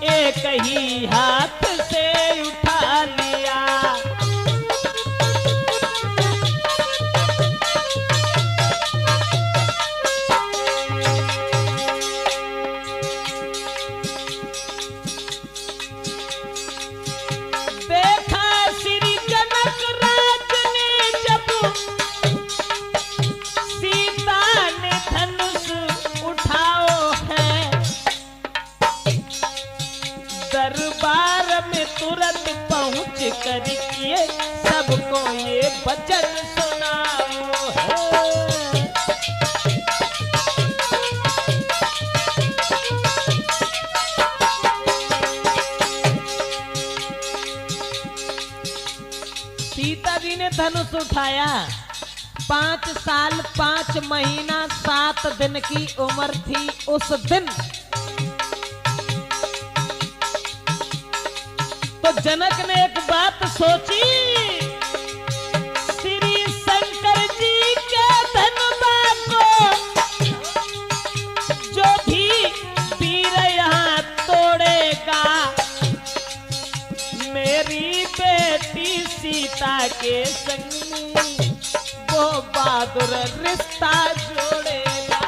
एक ही हाथ से उठा लिया। देखा श्री जनक राज ने जब सीता ने धनुष उठाओ है, दरबार में तुरंत पहुंच कर किए सबको ये वचन सुनाओ है। सीता जी ने धनुष उठाया। 5 साल 5 महीना 7 दिन की उम्र थी उस दिन। तो जनक ने एक बात सोची, श्री शंकर जी के धनुबा को जो भी वीर यहाँ तोड़ेगा, मेरी बेटी सीता के संग में वो बहादुर रिश्ता जोड़ेगा।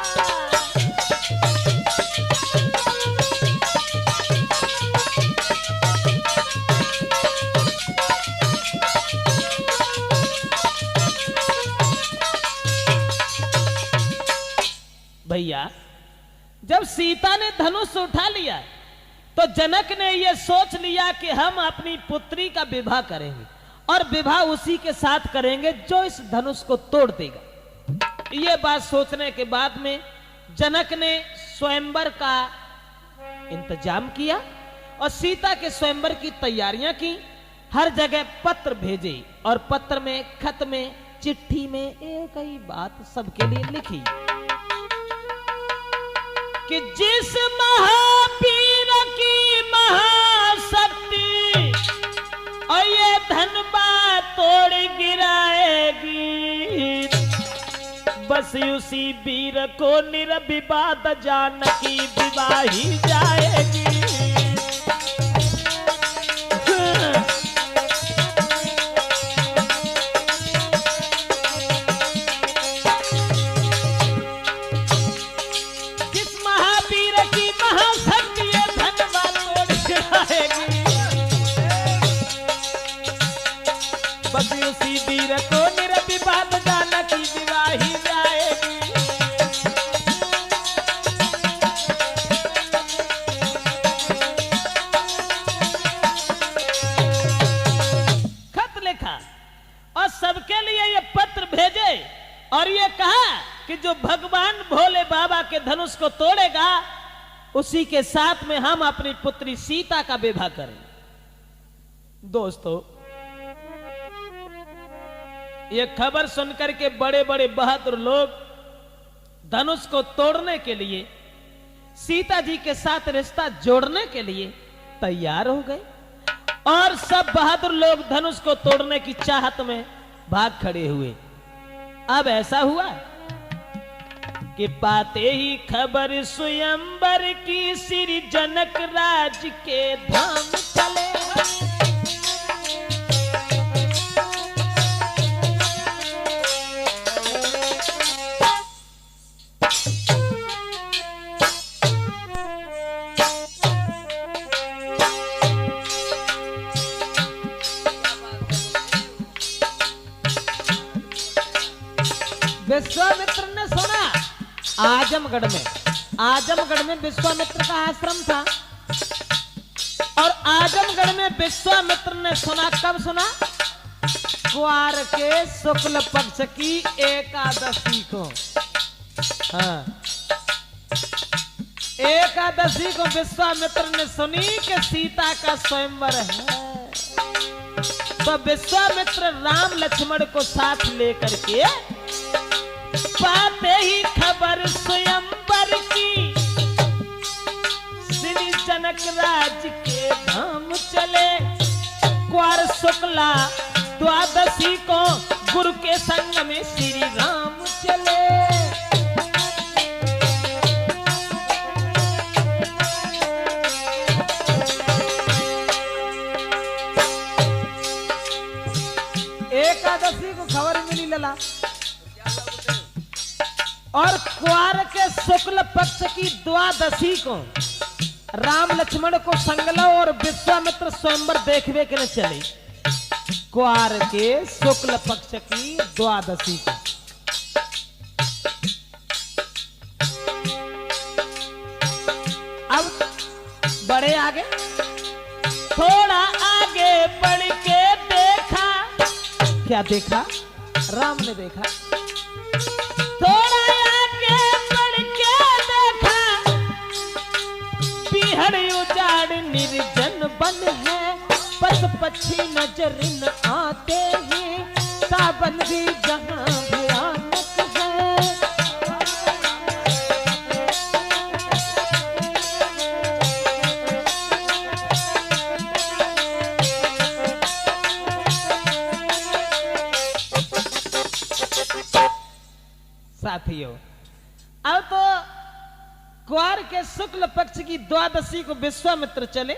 भैया, जब सीता ने धनुष उठा लिया तो जनक ने यह सोच लिया कि हम अपनी पुत्री का विवाह करेंगे और विवाह उसी के साथ करेंगे जो इस धनुष को तोड़ देगा। यह बात सोचने के बाद में जनक ने स्वयंवर का इंतजाम किया और सीता के स्वयंवर की तैयारियां की। हर जगह पत्र भेजे और पत्र में, खत में, चिट्ठी में एक ही बात सबके लिए लिखी कि जिस महावीर की महाशक्ति और ये धनुबा तोड़ गिराएगी, बस उसी वीर को निर्विवाद जानकी विवाही जाएगी। बस उसी वीर को निर्विवाद जानकी विवाही जाएगी। खत लिखा और सबके लिए ये पत्र भेजे और ये कहा कि जो भगवान भोले बाबा के धनुष को तोड़ेगा उसी के साथ में हम अपनी पुत्री सीता का विवाह करें। दोस्तों, ये खबर सुनकर के बड़े बड़े बहादुर लोग धनुष को तोड़ने के लिए, सीता जी के साथ रिश्ता जोड़ने के लिए तैयार हो गए और सब बहादुर लोग धनुष को तोड़ने की चाहत में भाग खड़े हुए। अब ऐसा हुआ कि पाते ही खबर स्वयंवर की श्री जनक राज के धाम चले। विश्वामित्र ने सुना आजमगढ़ में विश्वामित्र का आश्रम था और आजमगढ़ में विश्वामित्र ने सुना, कब सुना? ग्वार के शुक्ल पक्ष की एकादशी को। हाँ, एकादशी को विश्वामित्र ने सुनी कि सीता का स्वयंवर है। तो विश्वामित्र राम लक्ष्मण को साथ लेकर के पाते ही खबर स्वयंवर की श्री जनक राज के धाम चले। ग्वार शुक्ला द्वादशी को गुरु के संग में श्री राम चले। और क्वार के शुक्ल पक्ष की द्वादशी को राम लक्ष्मण को संगलो और विश्वामित्र स्वयंवर देखने के लिए चले। क्वार के शुक्ल पक्ष की द्वादशी को अब बड़े आगे, थोड़ा आगे बढ़ के देखा। क्या देखा? राम ने देखा। थोड़ा आगे बढ़ के देखा, पीहड़ उजाड़ निर्जन बन है, पशु पक्षी नजर न आते हैं, सावन भी जहां भयानक है। साथियों, अब तो क्वार के शुक्ल पक्ष की द्वादशी को विश्वामित्र चले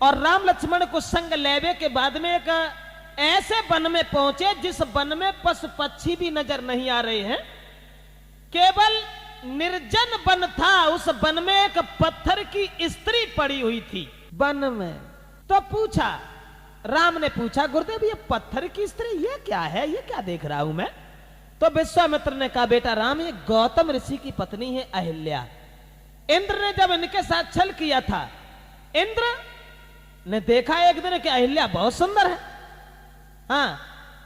और राम लक्ष्मण को संग लेवे के बाद में एक ऐसे वन में पहुंचे जिस वन में पशु पक्षी भी नजर नहीं आ रहे हैं, केवल निर्जन वन था। उस वन में एक पत्थर की स्त्री पड़ी हुई थी वन में। तो पूछा, राम ने पूछा, गुरुदेव ये पत्थर की स्त्री ये क्या है, ये क्या देख रहा हूं मैं? तो विश्वामित्र ने कहा, बेटा राम ये गौतम ऋषि की पत्नी है अहिल्या। इंद्र ने जब इनके साथ छल किया था, इंद्र ने देखा एक दिन कि अहिल्या बहुत सुंदर है। हाँ,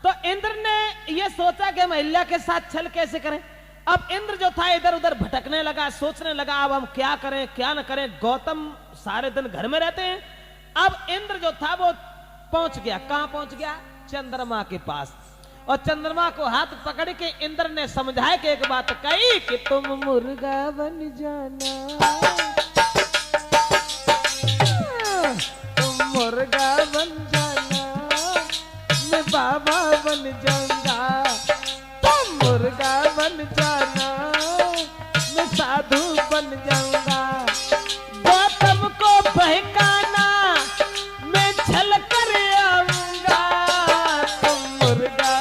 तो इंद्र ने यह सोचा कि हम अहिल्या के साथ छल कैसे करें। अब इंद्र जो था इधर उधर भटकने लगा, सोचने लगा अब हम क्या करें क्या न करें। गौतम सारे दिन घर में रहते हैं। अब इंद्र जो था वो पहुंच गया, कहां पहुंच गया? चंद्रमा के पास। और चंद्रमा को हाथ पकड़ के इंद्र ने समझाया कि एक बात कही कि तुम मुर्गा बन जाना, तुम मुर्गा बन जाना, मैं बाबा बन जाऊंगा। तुम मुर्गा बन जाना, मैं साधु बन जाऊंगा। गौतम को बहकाना, मैं छल कर आऊंगा। तुम मुर्गा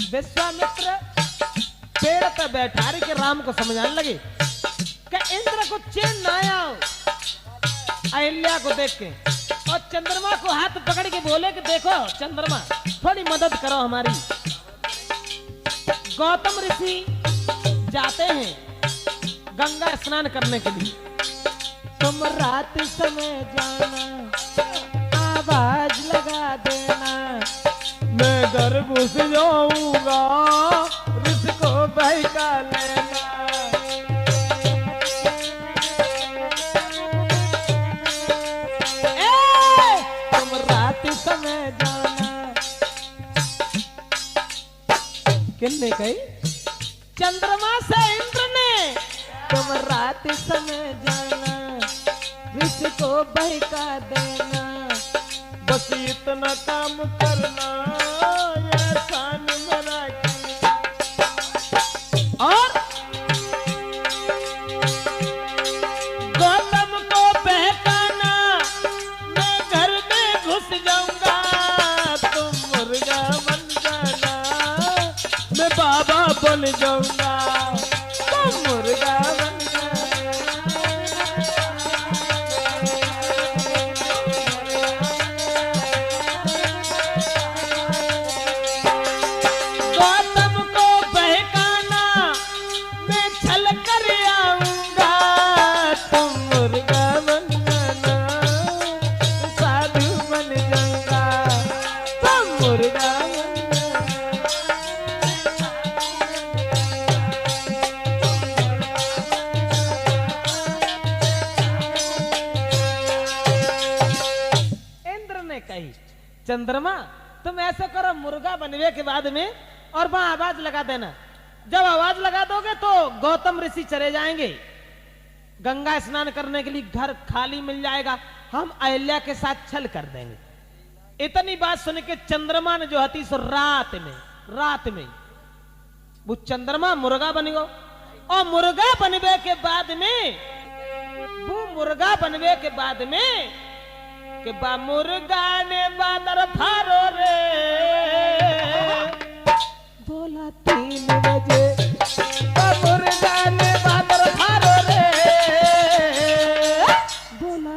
विश्वामित्र पेड़ पर बैठा रहे कि राम को समझाने लगे कि इंद्र को चैन न आया अहिल्या को देख के। और चंद्रमा को हाथ पकड़ के बोले कि देखो चंद्रमा थोड़ी मदद करो हमारी। गौतम ऋषि जाते हैं गंगा स्नान करने के लिए। तुम रात समय जाना, आवाज लगा देना, मैं घर घुस जाऊंगा, ऋषि को बहका लेना। तुम रात समय जाना। किसने कही? चंद्रमा से इंद्र ने। तुम रात समय जाना, ऋषि को बहका देना, बस इतना काम करना, एहसान मेरा करना। और गौतम को बहकाना, मैं घर में घुस जाऊंगा। तुम मुर्गा बन जाना, मैं बाबा बन जाऊंगा। तुम मुर्गा बन जाना। गौतम को बहकाना, मैं छल कर आऊंगा। तुम मुर्गा बन जाना, साधु बन जाऊंगा। तुम मुर्गा बन जाना। इंद्र ने कही, चंद्रमा तुम ऐसा करो, मुर्गा बनने के बाद में और वहां आवाज लगा देना। जब आवाज लगा दोगे तो गौतम ऋषि चले जाएंगे गंगा स्नान करने के लिए, घर खाली मिल जाएगा, हम अहिल्या के साथ छल कर देंगे। इतनी बात सुन के चंद्रमा ने जो हती सो रात में वो चंद्रमा मुर्गा बन गो। और मुर्गा बनवे के बाद में मुर्गा ने बादर फारो रे बोला 3 बजे मुर्गा ने बादर फारो रे बोला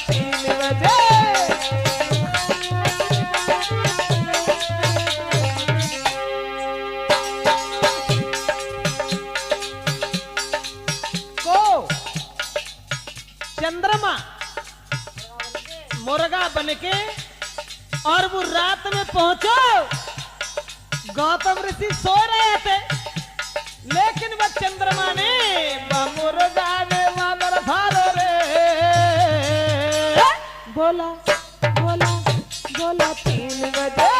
3 बजे। चंद्रमा मुर्गा बनके और वो रात में पहुंचो। गौतम ऋषि सो रहे थे, लेकिन वह चंद्रमा ने मुर्गा ने बादर फारो रे बोला 3 बजे।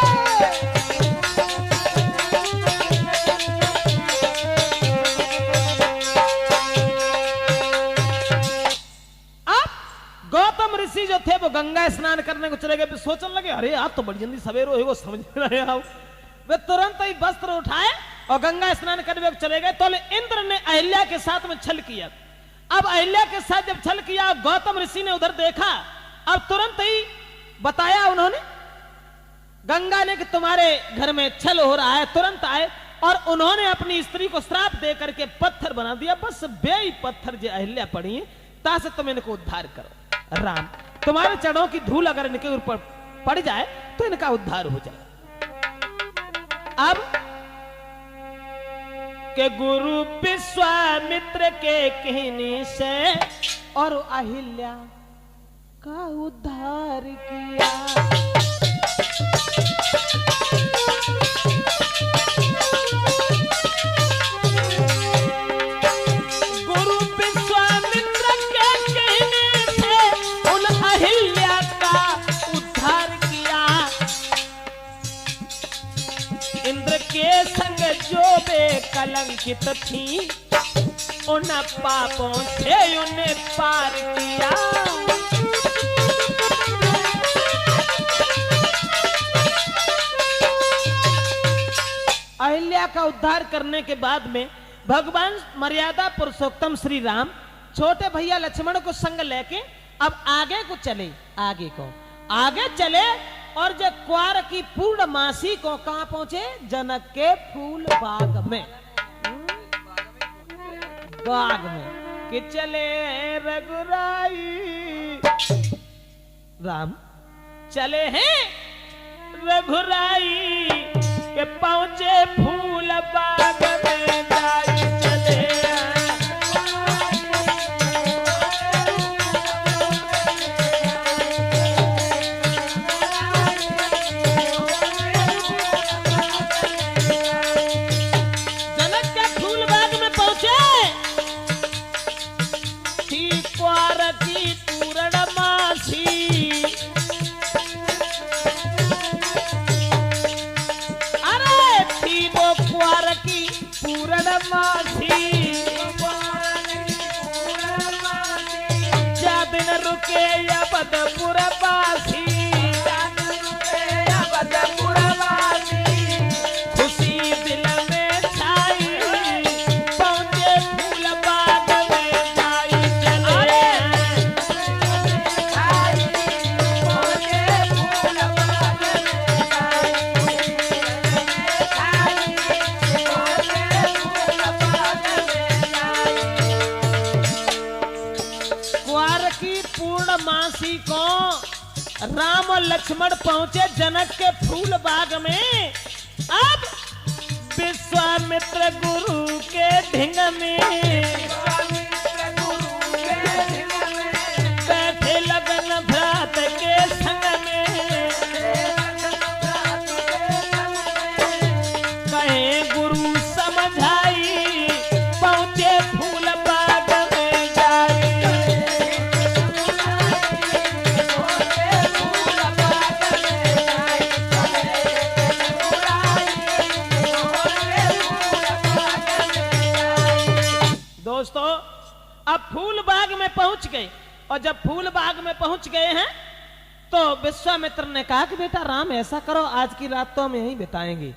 गौतम ऋषि जो थे वो गंगा स्नान करने को चले गए। सोचने लगे अरे आप तो बड़ी जल्दी सवेरे हो समझ रहे हो। वे तुरंत ही वस्त्र उठाए और गंगा स्नान करने को चले गए। तो इंद्र ने अहिल्या के साथ में छल किया। अब अहिल्या के साथ जब छल किया, गौतम ऋषि ने उधर देखा। अब तुरंत ही बताया उन्होंने गंगा ने कि तुम्हारे घर में छल हो रहा है। तुरंत आए और उन्होंने अपनी स्त्री को श्राप दे करके पत्थर बना दिया। बस बेई पत्थर जो अहिल्या पड़ी है तासे तुम इनको उद्धार करो। राम, तुम्हारे चरणों की धूल अगर इनके ऊपर पड़ जाए तो इनका उद्धार हो जाए। अब के गुरु विश्वामित्र के कहने से और अहिल्या का उद्धार किया। गुरु विश्वामित्र के कहने से उन अहिल्या का उद्धार किया। इंद्र के संग जो बेकलंकित थी उन पापों से उन्हें पार किया। अहिल्या का उद्धार करने के बाद में भगवान मर्यादा पुरुषोत्तम श्री राम छोटे भैया लक्ष्मण को संग लेके अब आगे चले और जब क्वार की पूर्णमासी को कहां पहुंचे? जनक के फूल बाग में कि चले रघुराई राम चले हैं रघुराई के पहुंचे फूल बाग में जाई चले। जनक के फूल बाग में पहुंचे थी क्वार की पूर्णमासी। क्वार की पूर्णमासी जादिन रुके अवधपुर वासी खुशी दिल में छाई पहुंचे फूल बाग में जाई चले। पूर्णमासी को राम और लक्ष्मण पहुंचे जनक के फूल बाग में। अब विश्वामित्र गुरु के ढिंग में बैठे लगन भ्रात के संग में कहे गुरु समझाई पहुंचे फूल बाग में जाई। दोस्तों अब फूल बाग में पहुंच गए और जब फूल बाग में पहुंच गए हैं तो विश्वामित्र ने कहा कि बेटा राम ऐसा करो, आज की रात तो हम यहीं बिताएंगे,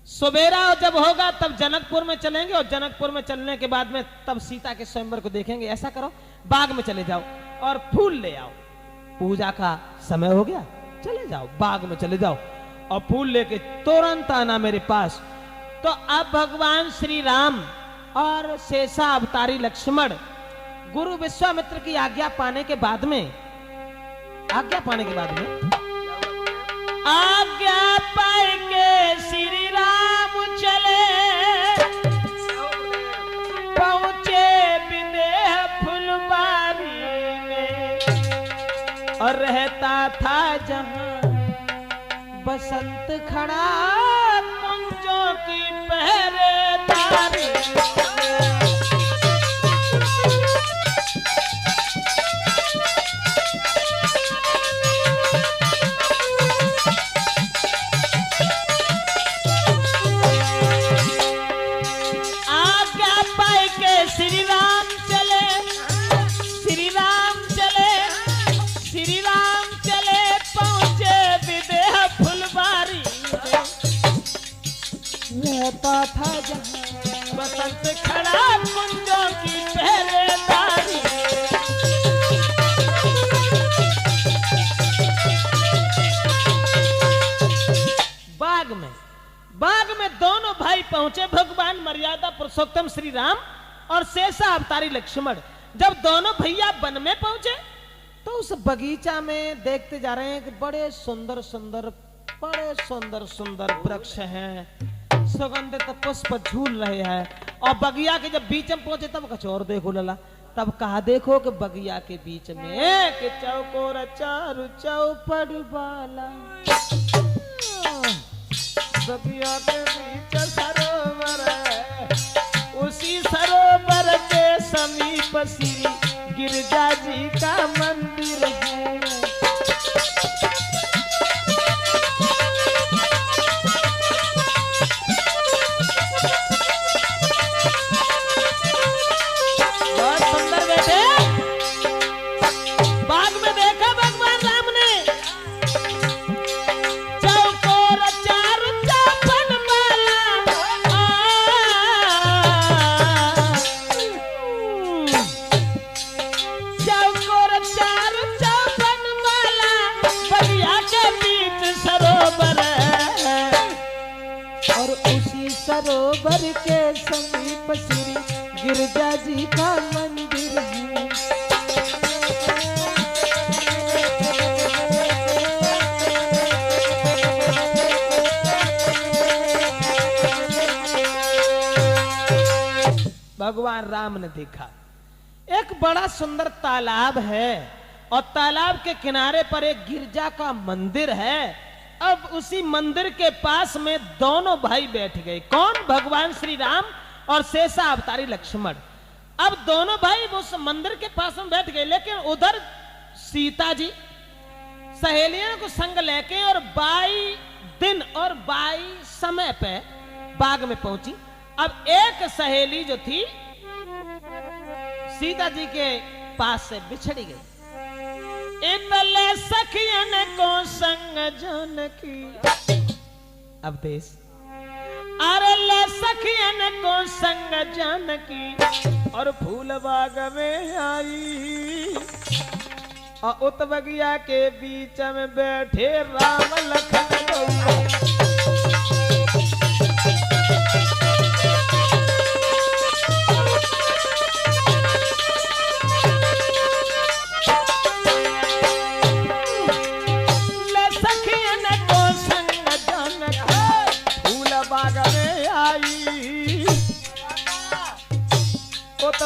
सवेरा जब होगा तब जनकपुर में चलेंगे और जनकपुर में चलने के बाद में तब सीता के स्वयंवर को देखेंगे। ऐसा करो बाग में चले जाओ और फूल ले आओ, पूजा का समय हो गया, चले जाओ बाग में चले जाओ और फूल लेके तुरंत आना मेरे पास। तो अब भगवान श्री राम और शेषा अवतारी लक्ष्मण गुरु विश्वामित्र की आज्ञा पाने के बाद में आज्ञा पाए के श्री राम चले, पहुंचे विदेह फुलबारी में, और रहता था जहां बसंत खड़ा कुंजों की पहरेदारी। रहता था जहां बसंत खड़ा कुंजों की पहरेदारी। बाग में दोनों भाई पहुंचे, भगवान मर्यादा पुरुषोत्तम श्री राम और शेषा अवतारी लक्ष्मण। जब दोनों भैया वन में पहुंचे तो उस बगीचा में देखते जा रहे हैं कि बड़े सुंदर सुंदर वृक्ष हैं, सुगंधित पुष्प झूल रहे हैं। और बगिया के जब बीच में पहुंचे तब कुछ और देखो लला, तब कहा देखो कि बगिया के बीच में कि चौकोर चारु चौपड़ वाला, बगिया के बीच सरोवर है, उसी सरोवर के समीप श्री गिरजा जी का मंदिर है। सरोवर के समीप श्री गिरजा जी का मंदिर है। भगवान राम ने देखा एक बड़ा सुंदर तालाब है और तालाब के किनारे पर एक गिरजा का मंदिर है। अब उसी मंदिर के पास में दोनों भाई बैठ गए। कौन? भगवान श्री राम और शेषा अवतारी लक्ष्मण। अब दोनों भाई उस मंदिर के पास में बैठ गए, लेकिन उधर सीता जी सहेलियों को संग लेके और 22 दिन और 22 समय पे बाग में पहुंची। अब एक सहेली जो थी सीता जी के पास से बिछड़ी गई। इतले सखियन को संग जानकी, अब देश अरे ले सखियन को संग जानकी और फूल बाग में आई, और उत बगिया के बीच में बैठे राम लखन।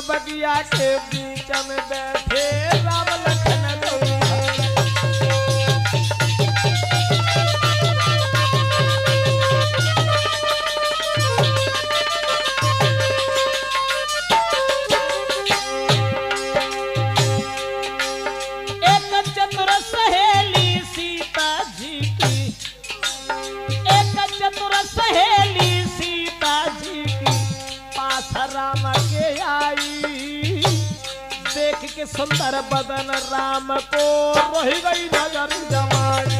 बगिया के बीच में बैठे राम लखन एक चतुर सहेली सीता जी की, एक चतुर सहेली सीता जी की पास राम के आई, देख के सुंदर बदन राम को रही गई नजर जमाई।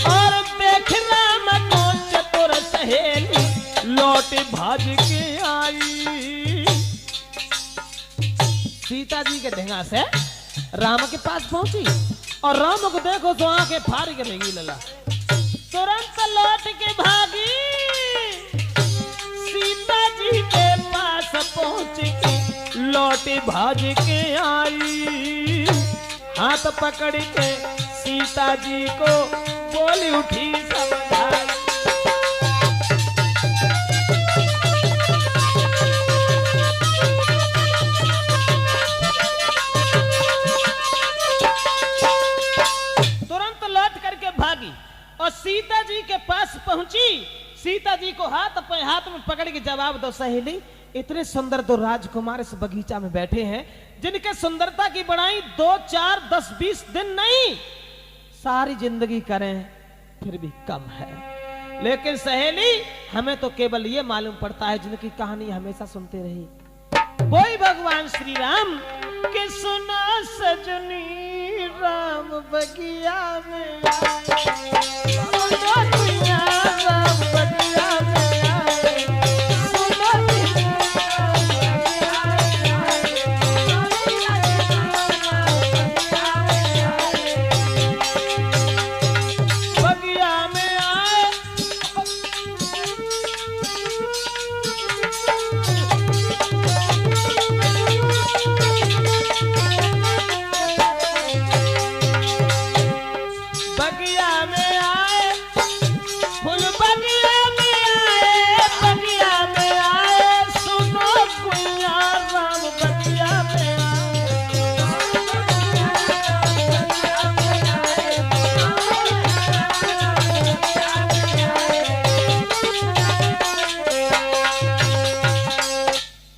और देख राम को चतुर सहेली लौट भाज के आई। सीता जी के ढेंगा से राम के पास पहुंची और राम को देखो तो आंखें फाड़ के लगी लला। तुरंत लौट के भागी सीता जी के पास पहुंच के लौट भाज के आई। हाथ पकड़ के सीता जी को बोली उठी समझाई। और सीता जी के पास पहुंची। सीता जी को हाथ में पकड़ के जवाब दो सहेली, इतने सुंदर दो राजकुमार इस बगीचा में बैठे हैं जिनके सुंदरता की बढ़ाई 2, 4, 10, 20 दिन नहीं सारी जिंदगी करें फिर भी कम है। लेकिन सहेली हमें तो केवल ये मालूम पड़ता है जिनकी कहानी हमेशा सुनते रही। वही भगवान श्री राम के सुना सजनी राम बगिया में राम बगिया में आए। बगिया में आए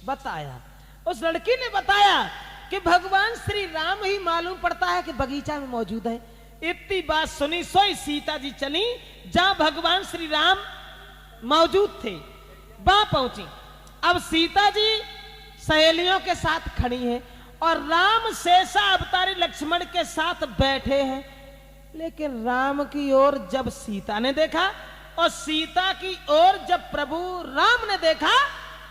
बताया। उस लड़की ने बताया कि भगवान श्री राम ही मालूम पड़ता है कि बगीचा में मौजूद है। इतनी बात सुनी सोई सीता जी चली जहां भगवान श्री राम मौजूद थे, वहां पहुंची। अब सीता जी सहेलियों के साथ खड़ी हैं और राम शेषा अवतारी लक्ष्मण के साथ बैठे हैं। लेकिन राम की ओर जब सीता ने देखा और सीता की ओर जब प्रभु राम ने देखा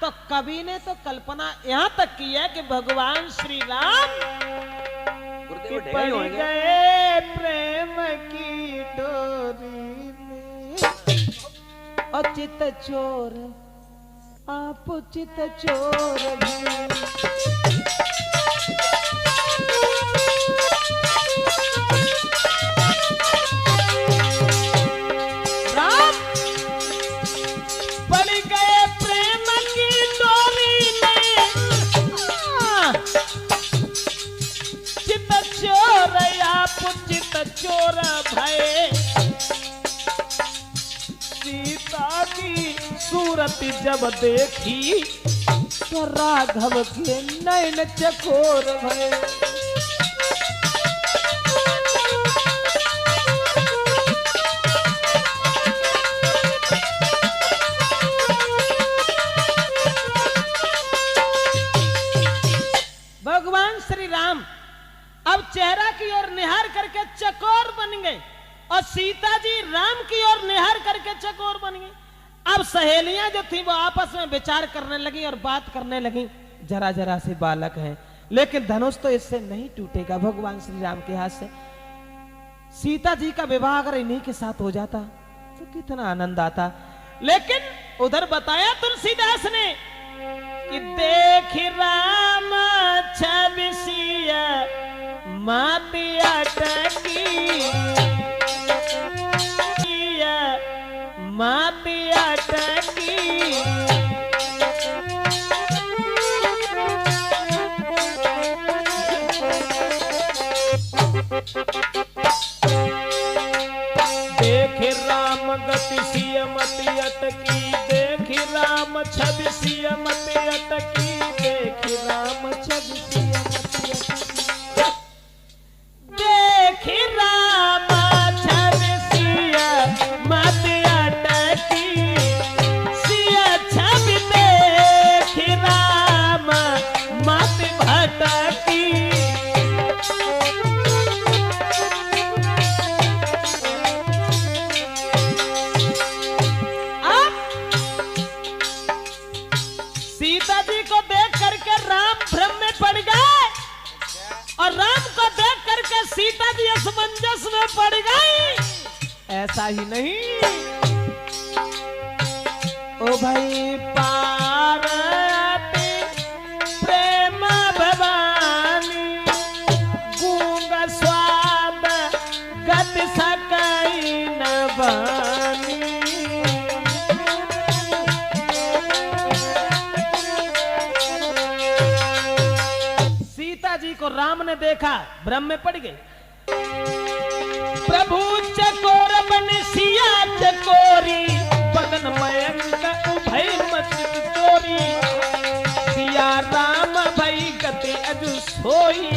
तो कवि ने तो कल्पना यहां तक की है कि भगवान श्री राम पड़ गए प्रेम की डोरी में। और चित चोर आप चित चोर भी। चोर भय सीता की सूरत जब देखी तो राघव के नैन चकोर भय। भगवान श्री राम अब चेहरा की ओर निहार करके चकोर बन गए और सीता जी राम की ओर निहार करके चकोर बन गई। अब सहेलियां जो थी वो आपस में विचार करने लगी और बात करने लगी। जरा जरा से बालक हैं लेकिन धनुष तो इससे नहीं टूटेगा भगवान श्री राम के हाथ से। सीता जी का विवाह अगर इन्हीं के साथ हो जाता तो कितना आनंद आता। लेकिन उधर बताया तुलसीदास ने कि देख राम छबिसिया माती अटकी माती अटकी। देख राम गति सिय मति अटकी। देख राम छवि सिय मति अटकी। देख राम छवि सिय मति अटकी। देख राम पड़ गए और राम को देख करके सीता जी असमंजस में पड़ गई। ऐसा ही नहीं, ओ भाई पार्वती प्रेम भवानी गूंग स्वाद गति सकई न बानी। सीता जी को राम ने देखा, भ्रम में पड़ गई। प्रभु चकोर बन सिया चकोरी बदन मयंक उभय मचित चोरी। सिया राम भई गति अजु सोई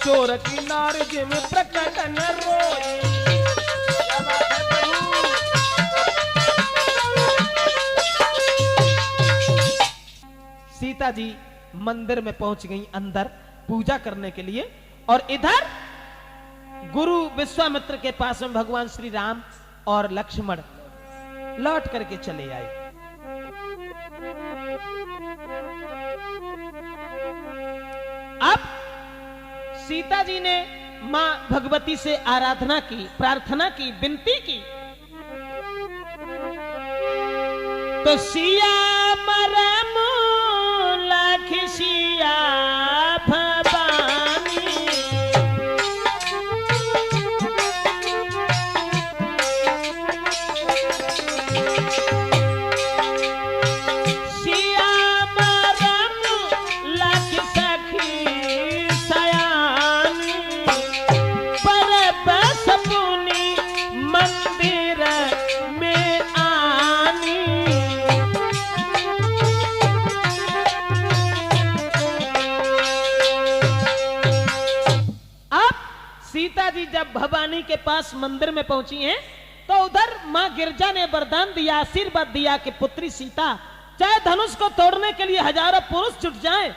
चोर की नारज में प्रकट न रोई। सीता जी मंदिर में पहुंच गई अंदर पूजा करने के लिए, और इधर गुरु विश्वामित्र के पास में भगवान श्री राम और लक्ष्मण लौट करके चले आए। अब सीता जी ने मां भगवती से आराधना की, प्रार्थना की, विनती की, तो सिया मरम लखसिया भवानी। सिया मरम लख सखी सयानी पर बस पुनी मंदिर में आनी। सीता जी जब भवानी के पास मंदिर में पहुंची हैं, तो उधर मां गिरजा ने वरदान दिया, आशीर्वाद दिया कि पुत्री सीता, चाहे धनुष को तोड़ने के लिए हजारों पुरुष जुट जाएं,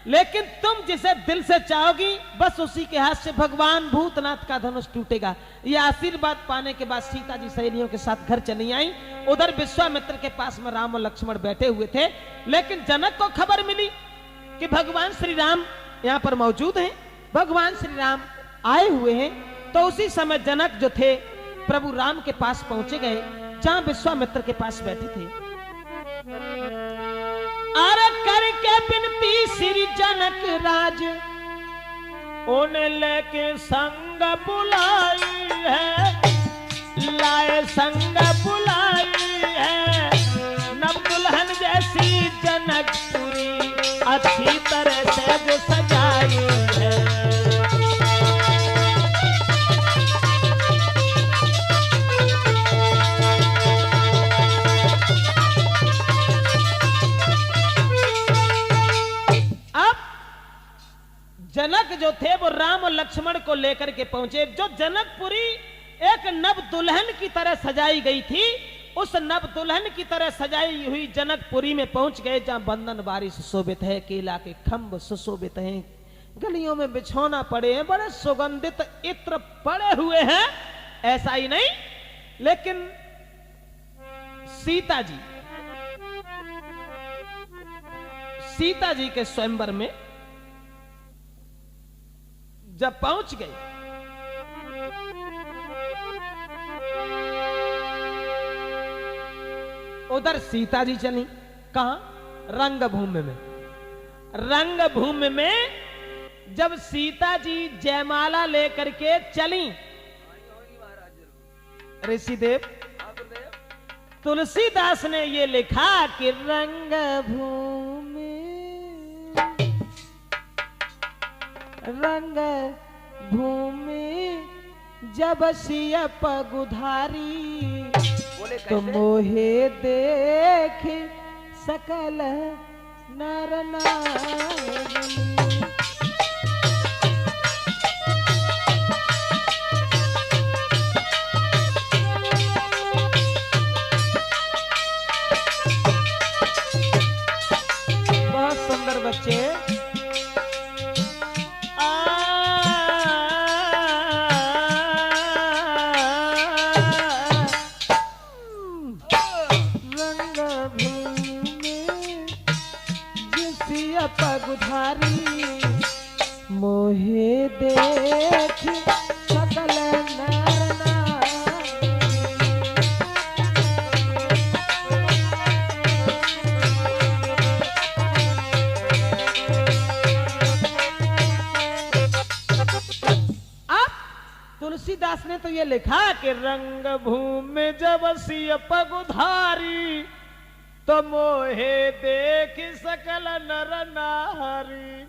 लेकिन तुम जिसे दिल से चाहोगी बस उसी के हाथ से भगवान भूतनाथ का धनुष टूटेगा। यह आशीर्वाद पाने के बाद सीता जी सहेलियों के साथ घर चली आई। उधर विश्वामित्र के पास में राम और लक्ष्मण बैठे हुए थे, लेकिन जनक को खबर मिली कि भगवान श्री राम यहाँ पर मौजूद हैं, भगवान श्री राम आए हुए हैं। तो उसी समय जनक जो थे प्रभु राम के पास पहुंचे गए, जहां विश्वामित्र के पास बैठे थे। अरे करके बिनती श्री जनक राज उन्हें लेके संग बुलाई है, लाए संग बुलाई है। नव दुल्हन जैसी जनकपुरी अच्छी तरह से जो सजाई है। जनक जो थे वो राम और लक्ष्मण को लेकर के पहुंचे। जो जनकपुरी एक नव दुल्हन की तरह सजाई गई थी, उस नव दुल्हन की तरह सजाई हुई जनकपुरी में पहुंच गए, जहां बंधन बारी सुशोभित है, केला के खंभ सुशोभित हैं, गलियों में बिछौना पड़े हैं, बड़े सुगंधित इत्र पड़े हुए हैं। ऐसा ही नहीं, लेकिन सीता जी के स्वयंवर में जब पहुंच गए, उधर सीता जी चली कहां? रंगभूमि में। रंगभूमि में जब सीता जी जयमाला लेकर के चली, ऋषिदेव तुलसीदास ने ये लिखा कि रंगभूमि रंग भूमि जब सिया पगुधारी, तो मोहे देख सकल नर नारी। बहुत सुंदर बच्चे। सिया पगुधारी मोहे देख सकल नर नारी। अब तुलसीदास ने तो ये लिखा कि रंग भूमि जब सिय पगुधारी तो मोहे देख सकल नर नारी।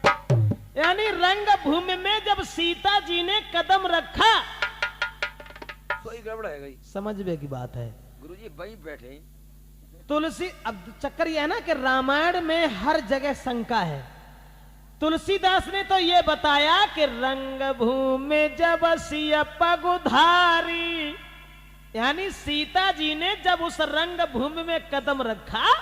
यानी रंग भूमि में जब सीता जी ने कदम रखा तो ये गड़बड़ है गई। समझ में की बात है गुरुजी वहीं बैठे। तुलसी अब चक्कर यह है ना कि रामायण में हर जगह शंका है। तुलसीदास ने तो ये बताया कि रंग भूमि जब सिय पगुधारी, यानी सीता जी ने जब उस रंग भूमि में कदम रखा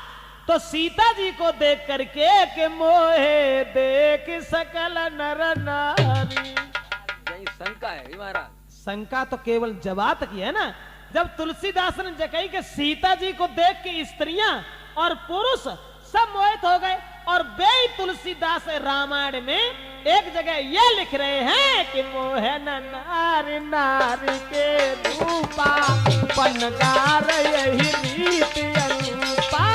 तो सीता जी को देख करके कि मोहे देख सकल नर नारी। यही शंका है महाराज। शंका तो केवल जवाब की है ना। जब तुलसीदास ने कही कि सीता जी को देख के स्त्रियां और पुरुष सब मोहित हो गए, और वे तुलसीदास रामायण में एक जगह ये लिख रहे हैं कि मोहन नारी नारी के रूपा पनगार यही रीति अनुपा।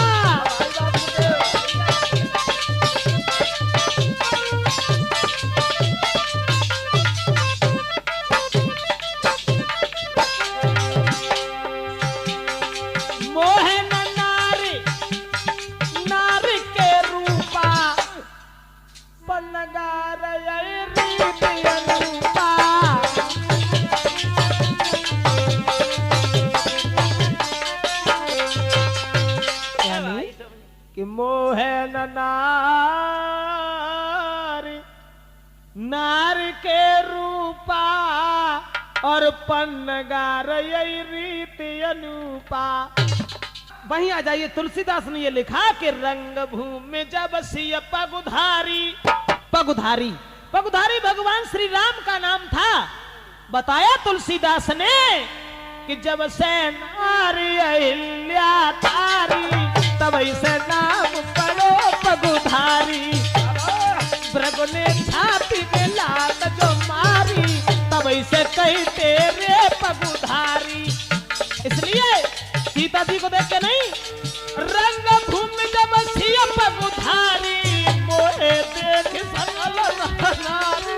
कि मोहन नारी नारी के रूपा और पन्नगार यही रीति अनुपा। वहीं आ जाइए, तुलसीदास ने ये लिखा कि रंग भूमि जब सिय पगुधारी। पगुधारी पगुधारी भगवान श्री राम का नाम था। बताया तुलसीदास ने कि जब से नारी अहिल्या तारी तब से नाम पड़ो पगुधारी। भृग ने छाती में लात जो मारी तब से कही तेरे पगुधारी। इसलिए सीता जी को देख के नहीं, रंग भूमि जब सिय पगुधारी मोहे देख सकल नारी।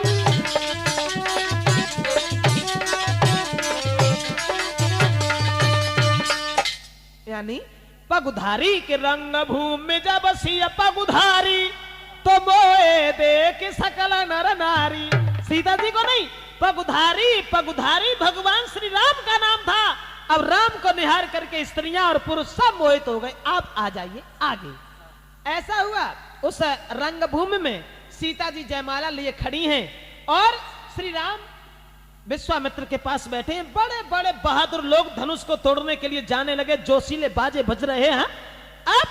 यानी पगुधारी के रंग भूमि जब सिय पगुधारी तो मोहे देख सकल नर नारी। सीता जी को नहीं, पगुधारी पगुधारी भगवान श्री राम का नाम था। अब राम को निहार करके स्त्रियां और पुरुष सब मोहित हो गए। आप आ जाइए आगे। ऐसा हुआ उस रंगभूमि में सीता जी जयमाला लिए खड़ी हैं और श्री राम विश्वामित्र के पास बैठे हैं। बड़े बड़े बहादुर लोग धनुष को तोड़ने के लिए जाने लगे, जोशीले बाजे बज रहे हैं। अब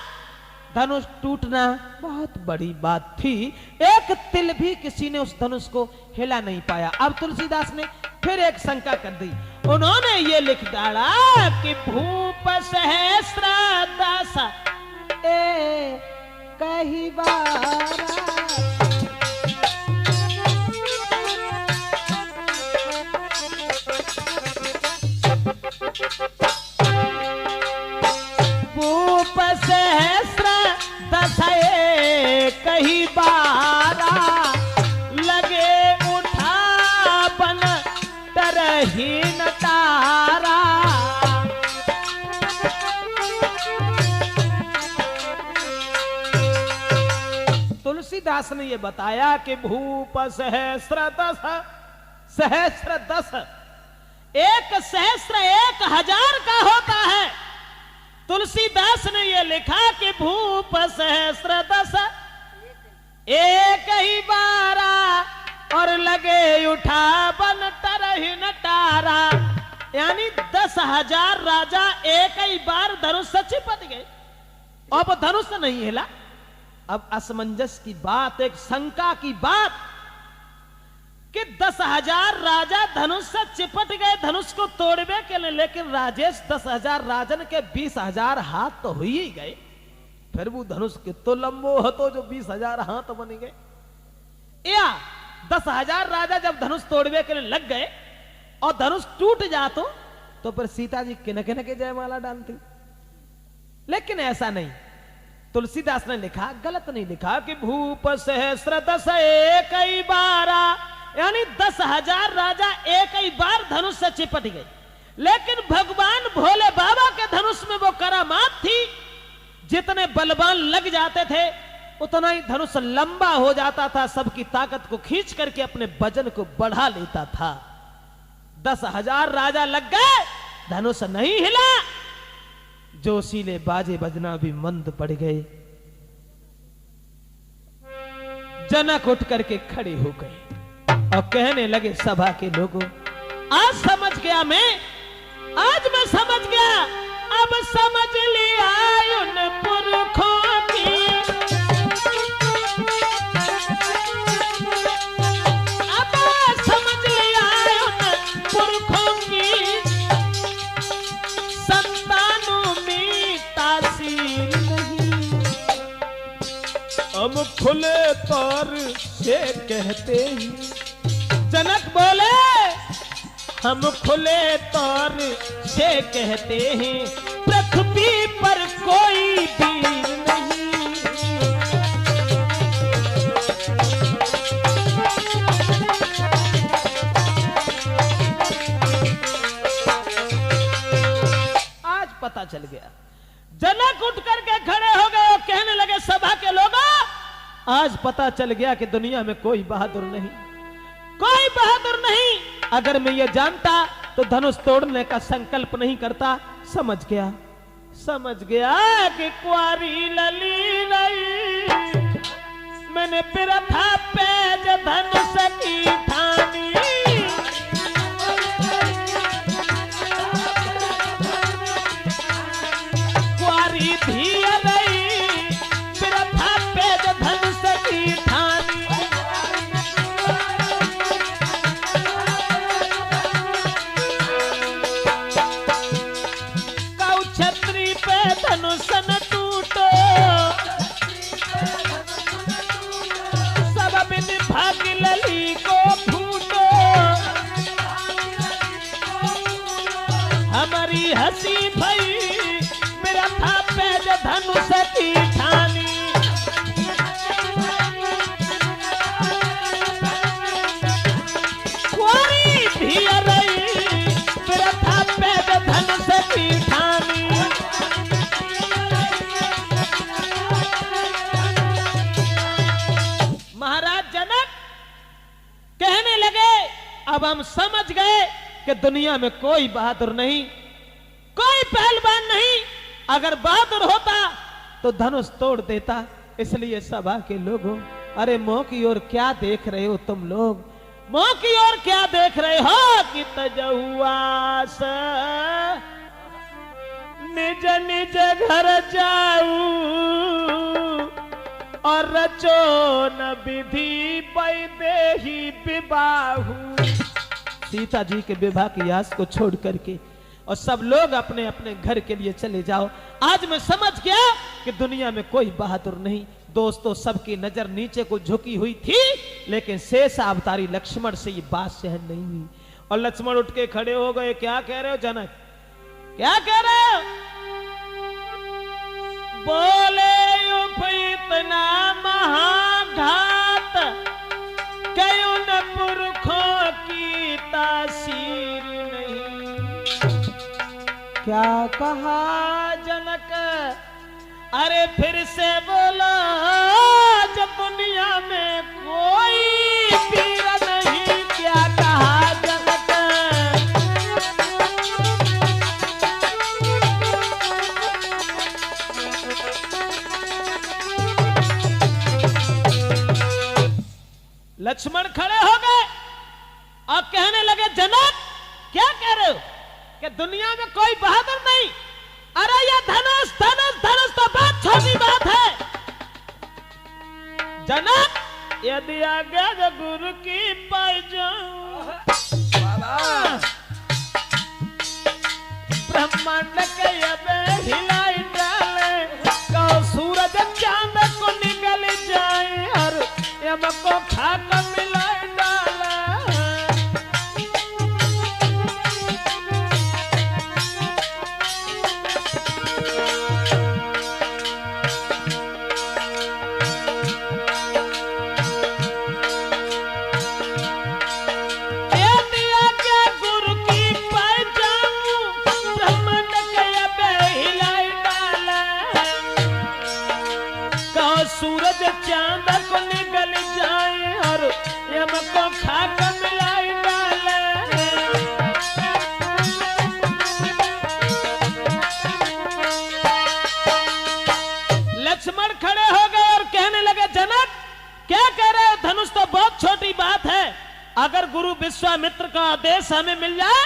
धनुष टूटना बहुत बड़ी बात थी, एक तिल भी किसी ने उस धनुष को हिला नहीं पाया। अब तुलसीदास ने फिर एक शंका कर दी। उन्होंने ये लिख डाला कि भूप सहस्त्र दास ए कही बारा। भूप सहस्त्र दस कही बारा लगे उठा बन तरहीन तारा। तुलसीदास ने यह बताया कि भूप सहस्त्र दस एक सहस्त्र 1000 का होता है। तुलसीदास ने यह लिखा कि भूप सहस्त्र दस एक ही बारा और लगे उठा बन तरहीन तारा। यानी 10,000 राजा एक ही बार धनुष से चिपट गए। अब धनुष नहीं हिला। अब असमंजस की बात, एक शंका की बात कि 10,000 राजा धनुष से चिपट गए धनुष को तोड़ने के लिए, लेकिन राजेश 10,000 राजन के 20,000 हाथ तो हो ही गए। फिर वो धनुष के तो लंबो हतो जो 20,000 हाथ बन गए। या 10,000 राजा जब धनुष तोड़वे के लिए लग गए और धनुष टूट जातो तो फिर सीता जी किन किन के जयमाला डालती। लेकिन ऐसा नहीं, तुलसीदास ने लिखा, गलत नहीं लिखा कि भूप सहस्र 10 एक ही बारा, यानी 10,000 राजा एक ही बार धनुष से चिपट गए। लेकिन भगवान भोले बाबा के धनुष में वो करामात थी, जितने बलवान लग जाते थे उतना ही धनुष लंबा हो जाता था, सबकी ताकत को खींच करके अपने वजन को बढ़ा लेता था। 10,000 राजा लग गए, धनुष नहीं हिला, जोशीले बाजे बजना भी मंद पड़ गए। जनक उठ करके खड़े हो गए और कहने लगे सभा के लोगों, आज समझ गया मैं, आज मैं समझ गया, अब समझ लिया उन पुरखों की, अब समझ लिया उन पुरखों की, संतानों में तासीर नहीं। हम खुले तौर से कहते हैं, जनक बोले हम खुले तौर से कहते हैं, पृथ्वी पर कोई वीर नहीं। आज पता चल गया। जनक उठ करके खड़े हो गए और कहने लगे सभा के लोगों, आज पता चल गया कि दुनिया में कोई बहादुर नहीं, कोई बहादुर नहीं। अगर मैं ये जानता तो धनुष तोड़ने का संकल्प नहीं करता। समझ गया, समझ गया कि कुंवारी लली नहीं, मैंने बिरथा पेज धनुष की ठानी। कुंवारी धिया नहीं, बिरथा पेज धनुष की ठानी। धनुष न टूटो, सब बिन भाग लली को फूटो, हमारी हंसी भई मेरा था पेज धनुष की ठानी। कोई भी रही मेरा था पेज धनुष की ठानी। महाराज जनक कहने लगे, अब हम समझ गए कि दुनिया में कोई बहादुर नहीं, कोई पहलवान नहीं। अगर बहादुर होता तो धनुष तोड़ देता। इसलिए सभा के लोगों, अरे मुंह की ओर क्या देख रहे हो तुम लोग, मुंह की ओर क्या देख रहे हो कि तजहुआस निज निज घर जाऊ और रचो न विधि वैदेही विवाहु। सीता जी के विवाह की आस को छोड़ करके और सब लोग अपने अपने घर के लिए चले जाओ। आज मैं समझ गया कि दुनिया में कोई बहादुर नहीं। दोस्तों, सबकी नजर नीचे को झुकी हुई थी, लेकिन शेष अवतारी लक्ष्मण से ये बात सहन नहीं हुई और लक्ष्मण उठ के खड़े हो गए। क्या कह रहे हो जनक, क्या कह रहे हो? बोले इतना महाघात कयो न पुरखों की तासीर नहीं। क्या कहा जनक? अरे फिर से बोलो, जब दुनिया में कोई वीर नहीं। क्या कहा जनक? लक्ष्मण खड़े हो गए और कहने लगे, जनक क्या कह रहे हो कि दुनिया में कोई बहादुर नहीं? अरे ये धनुष धनुष धनुष तो बहुत छोटी बात है। जनक, यदि आज्ञा गुरु की पाई जाऊं, ब्रह्मांड के ये हिलाई डाले, कहो सूरज सूरज चांद को निकल जाए और यम को खाक मिलाए डाला। सूरज चांद को निकल जाए और यम को खाक मिलाई डाले। लक्ष्मण खड़े हो गए और कहने लगे जनक क्या कह रहे हो? धनुष तो बहुत छोटी बात है, अगर गुरु विश्वामित्र का आदेश हमें मिल जाए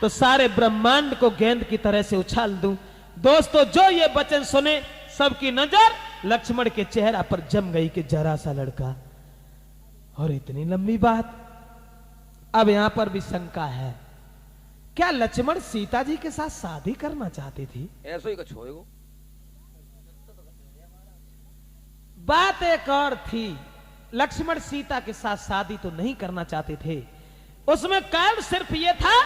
तो सारे ब्रह्मांड को गेंद की तरह से उछाल दूं। दोस्तों जो ये वचन सुने सबकी नजर लक्ष्मण के चेहरा पर जम गई कि जरा सा लड़का और इतनी लंबी बात। अब यहां पर भी शंका है, क्या लक्ष्मण सीता जी के साथ शादी करना चाहती थी? ऐसा ही कुछ होएगा। बात एक और थी, लक्ष्मण सीता के साथ शादी तो नहीं करना चाहते थे, उसमें कारण सिर्फ यह था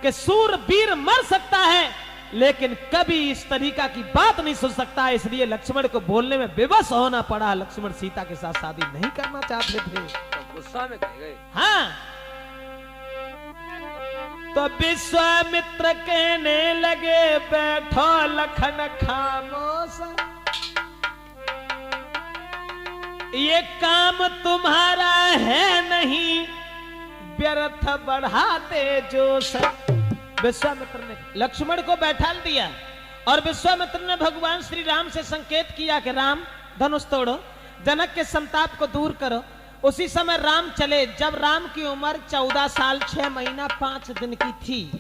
कि सूरवीर मर सकता है लेकिन कभी इस तरीका की बात नहीं सुन सकता, इसलिए लक्ष्मण को बोलने में विवश होना पड़ा। लक्ष्मण सीता के साथ शादी नहीं करना चाहते थे। तो गुस्सा में कह गए। हाँ, तो विश्वामित्र कहने लगे बैठो लखन खामोश, ये काम तुम्हारा है नहीं, व्यर्थ बढ़ाते जोश। विश्वामित्र ने लक्ष्मण को बैठा दिया और विश्वामित्र ने भगवान श्री राम से संकेत किया कि राम धनुष तोड़ो, जनक के संताप को दूर करो। उसी समय राम चले। जब राम की उम्र 14 साल 6 महीना 5 दिन की थी,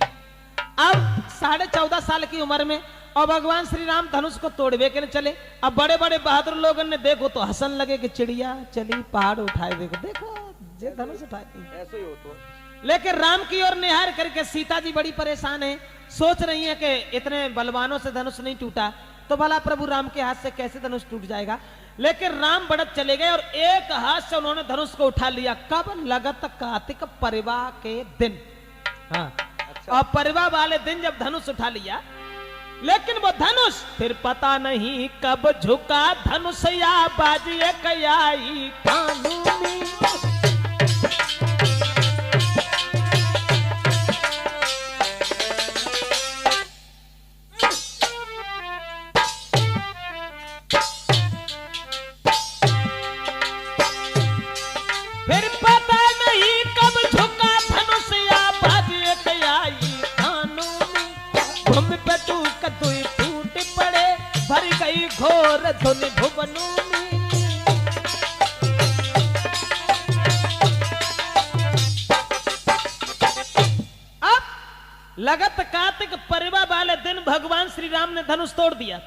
अब 14.5 साल की उम्र में और भगवान श्री राम धनुष को तोड़वे के चले। अब बड़े बड़े बहादुर लोगों ने देखो तो हंसन लगे कि चिड़िया चली पहाड़ उठाए, देखो देखो जे धनुष उठाती। ऐसे ही हो तो। लेकिन राम की ओर निहार करके सीता जी बड़ी परेशान है, सोच रही है कि इतने बलवानों से धनुष नहीं टूटा तो भला प्रभु राम के हाथ से कैसे धनुष टूट जाएगा। लेकिन राम बढ़त चले गए और एक हाथ से उन्होंने धनुष को उठा लिया। कब? लगत कार्तिक परिवा के दिन। हाँ, अच्छा। और परिवा वाले दिन जब धनुष उठा लिया, लेकिन वो धनुष फिर पता नहीं कब झुका, धनुष या बाजी कयाई कानूनी। घोर धुनि भुवनों में। अब लगत कार्तिक परिवा वाले दिन भगवान श्री राम ने धनुष तोड़ दिया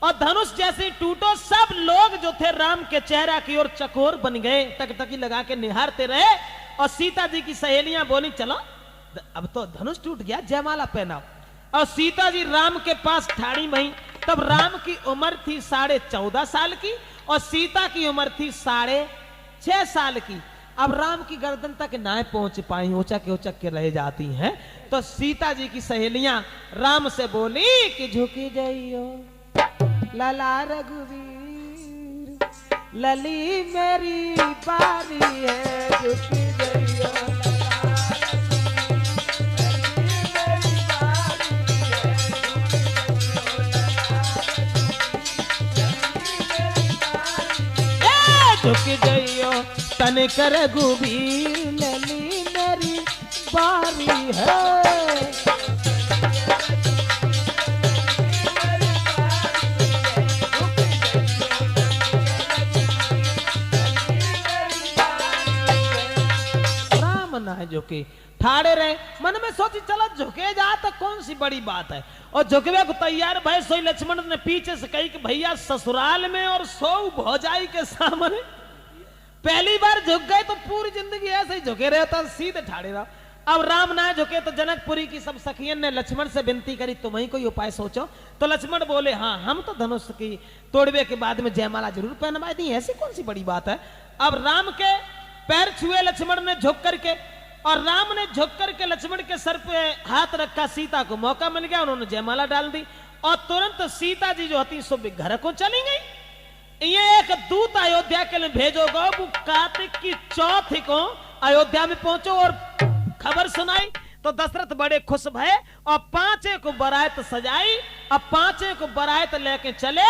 और धनुष जैसे टूटो सब लोग जो थे राम के चेहरा की ओर चकोर बन गए, टकटकी लगा के निहारते रहे। और सीता जी की सहेलियां बोली चलो अब तो धनुष टूट गया, जयमाला पहनाओ। और सीता जी राम के पास ठाड़ी मही। तब राम की उम्र थी 14.5 साल की और सीता की उम्र थी 6.5 साल की। अब राम की गर्दन तक ना पहुंच पाई, उचक के रह जाती हैं। तो सीता जी की सहेलियां राम से बोली कि झुकी जाइयो लला रघुवीर, लली मेरी बारी है, झुकी जाइयो। झुक जाइयो तन कर गुबीर, लली मेरी बारी है। राम ना झुके, ठाड़े रहे। मन में सोची चलो झुके जा तो कौन सी बड़ी बात है। और झुकवे को तैयार भाई सोई लक्ष्मण ने पीछे से कही कि भैया ससुराल में और सौ भौजाई के सामने पहली बार झुक गए तो पूरी जिंदगी ऐसे ही झुके रहे, तो सीधे ठाड़े रहो। अब राम ना झुके तो जनकपुरी की सब सखियन ने लक्ष्मण से विनती करी, तुम ही कोई उपाय सोचो। तो लक्ष्मण बोले, हाँ हम तो धनुष की तोड़वे के बाद में जयमाला जरूर पहनवा दी, ऐसी कौन सी बड़ी बात है। अब राम के पैर छुए लक्ष्मण ने झुक करके, और राम ने झुक करके लक्ष्मण के सर पे हाथ रखा, सीता को मौका मिल गया, उन्होंने जयमाला डाल दी और तुरंत सीता जी जो होती सो घर को चली गई। ये एक दूत अयोध्या के लिए भेजो गो, वो कार्तिक की चौथ को अयोध्या में पहुंचो और खबर सुनाई। तो दशरथ बड़े खुश भये और 5 को बरात सजाई। अब 5 को बरात लेके चले।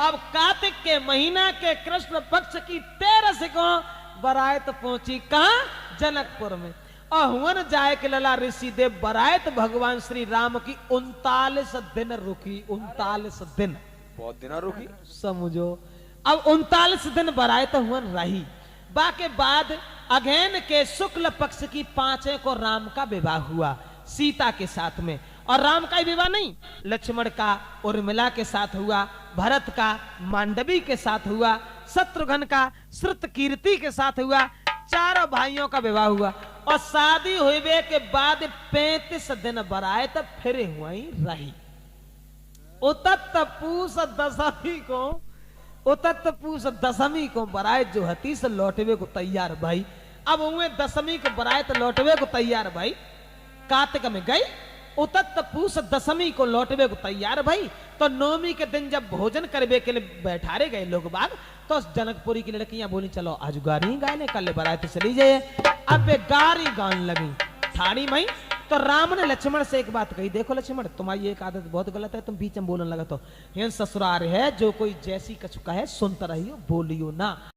अब कार्तिक के महीना के कृष्ण पक्ष की 13 को बरात पहुंची, कहां? जनकपुर में। और हुवन जाए के लला ऋषि देव बरात भगवान श्री राम की 39 दिन रुकी। 39 दिन, बहुत दिन रुकी, समझो। अब 39 दिन बरात हुवन रही। बाके बाद अगेन के शुक्ल पक्ष की 5 को राम का विवाह हुआ सीता के साथ में। और राम का ही विवाह नहीं, लक्ष्मण का उर्मिला के साथ हुआ, भरत का मांडवी के साथ हुआ, शत्रुघ्न का श्रुतकीर्ति के साथ हुआ। चारों भाइयों का विवाह हुआ और शादी हुए के बाद 35 दिन बरात फिर हुई रही। उतत पूस दशमी को बरात जो हती से लौटवे को तैयार भाई। अब हुए दशमी को बरात लौटवे को तैयार भाई। कार्तिक में गई, उतत पूस दशमी को लौटवे को तैयार भाई। तो नवमी के दिन जब भोजन करवे के लिए बैठारे गए लोग बाग, तो जनकपुरी की लड़कियां बोली चलो आज गारी गाने कल बरात चली जाए। अब वे गारी गान लगी थाड़ी मई। तो राम ने लक्ष्मण से एक बात कही, देखो लक्ष्मण तुम्हारी एक आदत बहुत गलत है, तुम बीच में बोलने लगा तो। ससुराल है जो कोई जैसी कछु कहे सुनता रहियो, बोलियो ना।